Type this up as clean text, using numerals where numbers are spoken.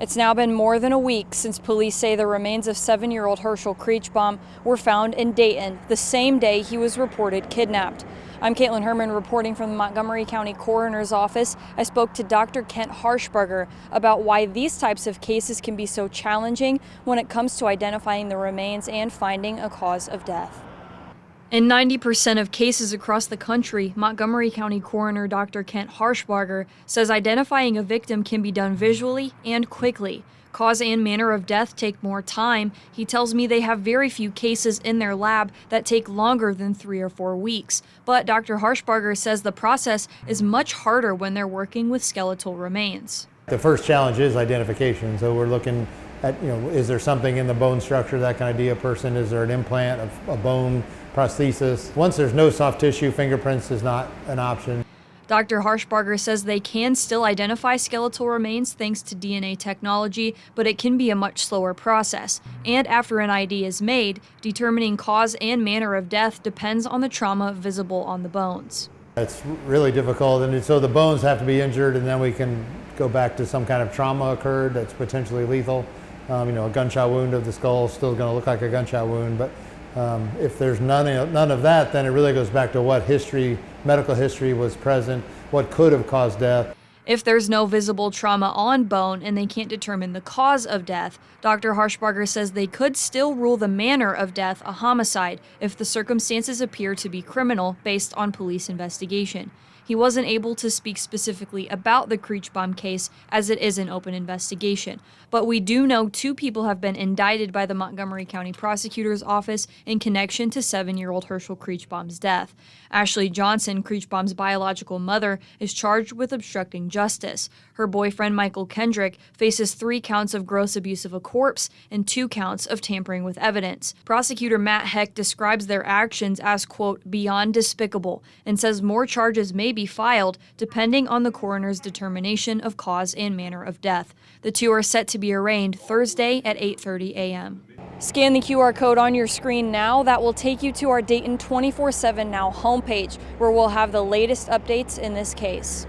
It's now been more than a week since police say the remains of 7-year-old Hershall Creachbaum were found in Dayton the same day he was reported kidnapped. I'm Caitlin Herman reporting from the Montgomery County Coroner's Office. I spoke to Dr. Harshbarger about why these types of cases can be so challenging when it comes to identifying the remains and finding a cause of death. In 90% of cases across the country, Montgomery County Coroner Dr. Harshbarger says identifying a victim can be done visually and quickly. Cause and manner of death take more time. He tells me they have very few cases in their lab that take longer than 3 or 4 weeks. But Dr. Harshbarger says the process is much harder when they're working with skeletal remains. The first challenge is identification. So we're looking at, is there something in the bone structure that can ID a person? Is there an implant, a bone prosthesis? Once there's no soft tissue, fingerprints is not an option. Dr. Harshbarger says they can still identify skeletal remains thanks to DNA technology, but it can be a much slower process. And after an ID is made, determining cause and manner of death depends on the trauma visible on the bones. It's really difficult, and so the bones have to be injured, and then we can go back to some kind of trauma occurred that's potentially lethal. A gunshot wound of the skull is still going to look like a gunshot wound, but if there's none of that, then it really goes back to what medical history was present, what could have caused death. If there's no visible trauma on bone and they can't determine the cause of death, Dr. Harshbarger says they could still rule the manner of death a homicide if the circumstances appear to be criminal based on police investigation. He wasn't able to speak specifically about the Creachbaum case as it is an open investigation, but we do know 2 people have been indicted by the Montgomery County Prosecutor's Office in connection to 7-year-old Hershall Creachbaum's death. Ashley Johnson, Creachbaum's biological mother, is charged with obstructing justice. Her boyfriend, Michael Kendrick, faces 3 counts of gross abuse of a corpse and 2 counts of tampering with evidence. Prosecutor Matt Heck describes their actions as, quote, beyond despicable, and says more charges may be filed depending on the coroner's determination of cause and manner of death. The 2 are set to be arraigned Thursday at 8:30 a.m. Scan the QR code on your screen now. That will take you to our Dayton 24/7 Now homepage, where we'll have the latest updates in this case.